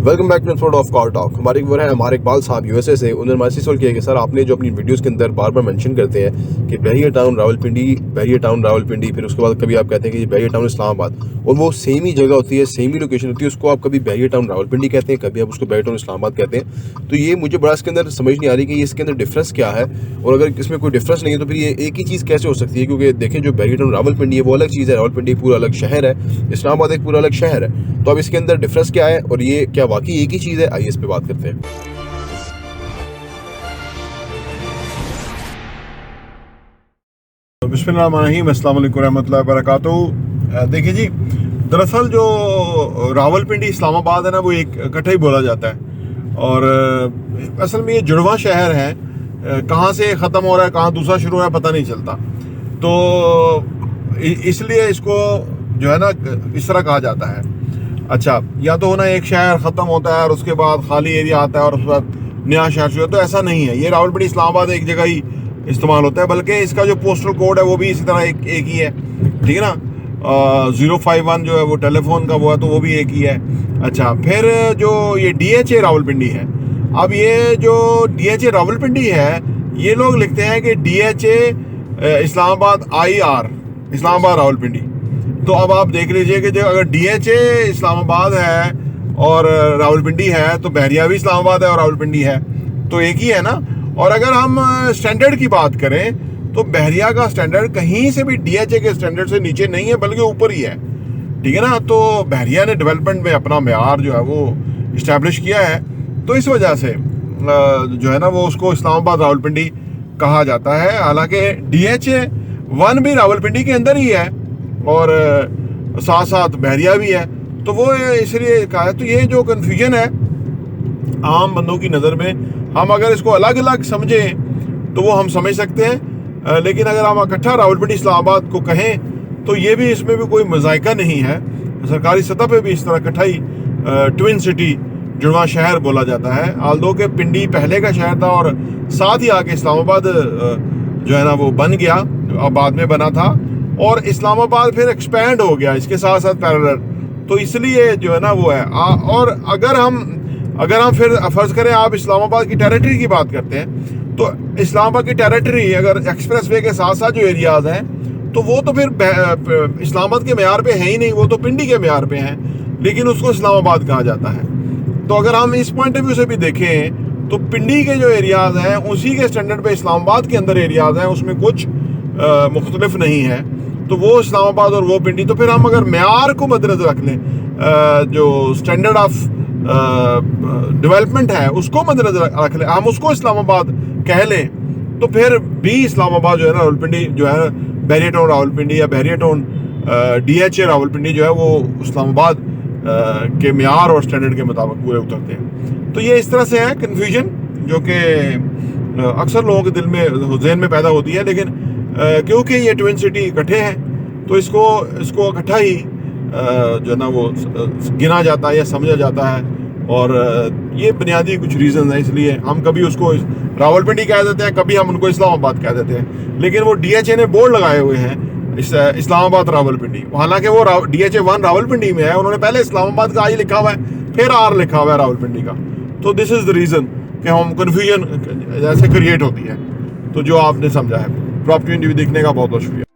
Welcome back to episode of car talk. हमारे एक है हमारे इकबाल साहब यूएसए से। उन्होंने हमारे से सवाल किया कि सर आपने जो अपनी वीडियोस के अंदर बार बार मेंशन करते हैं कि बहरिया टाउन रावलपिंडी, फिर उसके बाद कभी आप कहते हैं कि बहरिया टाउन इस्लामाबाद, और वो सेम ही जगह होती है, सेम ही लोकेशन होती है। उसको आप कभी बहरिया टाउन रावलपिंडी कहते हैं, कभी आप उसको बहरिया टाउन इस्लामाबाद कहते हैं। तो ये मुझे बड़ा इसके अंदर समझ नहीं आ रही कि इसके अंदर डिफरेंस क्या है, और अगर इसमें कोई डिफरेंस नहीं है तो फिर ये एक ही चीज़ कैसे हो सकती है। क्योंकि देखें जो बहरिया टाउन रावलपिंडी है वो अलग चीज़ है, रावलपिंडी पूरा अलग शहर है, इस्लामाबाद एक पूरा अलग शहर है। तो अब इसके अंदर डिफरेंस क्या है और ये क्या वाकई एक ही चीज़ है, आइए इस पे बात करते हैं। बिस्मिल्लाहिर्रहमानिर्रहीम, अस्सलाम वालेकुम रहमतुल्लाहि वबरकातुहू। देखिए जी, दरअसल जो रावलपिंडी इस्लामाबाद है ना, वो एक इकट्ठा ही बोला जाता है। और असल में ये जुड़वा शहर है, कहाँ से ख़त्म हो रहा है कहाँ दूसरा शुरू हो रहा है पता नहीं चलता। तो इसलिए इसको जो है ना इस तरह कहा जाता है। अच्छा, या तो ना एक शहर ख़त्म होता है और उसके बाद खाली एरिया आता है और उसके बाद नया शहर शुरू, तो ऐसा नहीं है। ये रावलपिंडी इस्लामाबाद एक जगह ही इस्तेमाल होता है, बल्कि इसका जो पोस्टल कोड है वो भी इसी तरह एक ही है, ठीक है ना। 051 जो है वो टेलीफोन का वो है, तो वो भी एक ही है। अच्छा, फिर जो ये DHA रावलपिंडी है, अब ये जो DHA रावलपिंडी है, ये लोग लिखते हैं कि DHA इस्लामाबाद IR इस्लामाबाद रावलपिंडी। तो अब आप देख लीजिए कि जो अगर DHA इस्लामाबाद है और रावलपिंडी है, तो बहरिया भी इस्लामाबाद है और रावलपिंडी है, तो एक ही है ना। और अगर हम स्टैंडर्ड की बात करें तो बहरिया का स्टैंडर्ड कहीं से भी DHA के स्टैंडर्ड से नीचे नहीं है, बल्कि ऊपर ही है, ठीक है ना। तो बहरिया ने डेवलपमेंट में अपना मेयार जो है वो इस्टेब्लिश किया है, तो इस वजह से जो है ना वो उसको इस्लामाबाद रावलपिंडी कहा जाता है। हालांकि DHA 1 भी रावलपिंडी के अंदर ही है और साथ साथ बहरिया भी है, तो वो इसलिए कहा है। तो ये जो कन्फ्यूजन है आम बंदों की नज़र में, हम अगर इसको अलग अलग समझें तो वो हम समझ सकते हैं, लेकिन अगर हम इकट्ठा रावलपिंडी इस्लामाबाद को कहें तो ये भी, इसमें भी कोई मज़ायका नहीं है। सरकारी सतह पे भी इस तरह इकट्ठा ही ट्विन सिटी जुड़वा शहर बोला जाता है। आल्दो के पिंडी पहले का शहर था और साथ ही आके इस्लामाबाद जो है ना वो बन गया, बाद में बना था, और इस्लामाबाद फिर एक्सपैंड हो गया इसके साथ साथ पैरेलल, तो इसलिए जो है ना वो है। और अगर हम फिर फर्ज करें आप इस्लामाबाद की टेरिटरी की बात करते हैं, तो इस्लामाबाद की टेरिटरी अगर एक्सप्रेसवे के साथ साथ जो एरियाज हैं, तो वो तो फिर इस्लामाबाद के मेयार पे है ही नहीं, वो तो पिंडी के मेयार पे हैं, लेकिन उसको इस्लामाबाद कहा जाता है। तो अगर हम इस पॉइंट ऑफ व्यू से भी देखें तो पिंडी के जो एरियाज हैं उसी के स्टैंडर्ड पे इस्लामाबाद के अंदर एरियाज हैं, उसमें कुछ मुख्तलिफ नहीं है, तो वो इस्लामाबाद और वो पिंडी। तो फिर हम अगर मेयार को मद्देनजर रख लें, जो स्टैंडर्ड ऑफ डेवलपमेंट है उसको मद्देनजर रख लें, हम उसको इस्लामाबाद कह लें, तो फिर भी इस्लामाबाद जो है ना रावलपिंडी जो है बहरिया टाउन रावलपिंडी या बहरिया टाउन DHA रावलपिंडी जो है वो इस्लामाबाद के मेयार और स्टैंडर्ड के मुताबिक पूरे उतरते हैं। तो ये इस तरह से है कन्फ्यूजन, जो कि अक्सर लोगों के दिल में जहन में पैदा होती है, लेकिन क्योंकि ये ट्विन सिटी इकट्ठे हैं तो इसको इकट्ठा ही जो है ना वो गिना जाता है या समझा जाता है। और ये बुनियादी कुछ रीज़न है, इसलिए हम कभी उसको रावलपिंडी कह देते हैं, कभी हम उनको इस्लामाबाद कह देते हैं। लेकिन वो DHA ने बोर्ड लगाए हुए हैं इस्लामाबाद रावलपिंडी, हालांकि वो DHA 1 रावलपिंडी में है, उन्होंने पहले इस्लामाबाद का I लिखा हुआ है, फिर R लिखा हुआ है रावलपिंडी का। तो दिस इज़ द रीज़न कि हम कन्फ्यूजन जैसे क्रिएट होती है। तो जो आपने समझा है, प्रॉपर्टी इंटरव्यू देखने का बहुत बहुत शुक्रिया।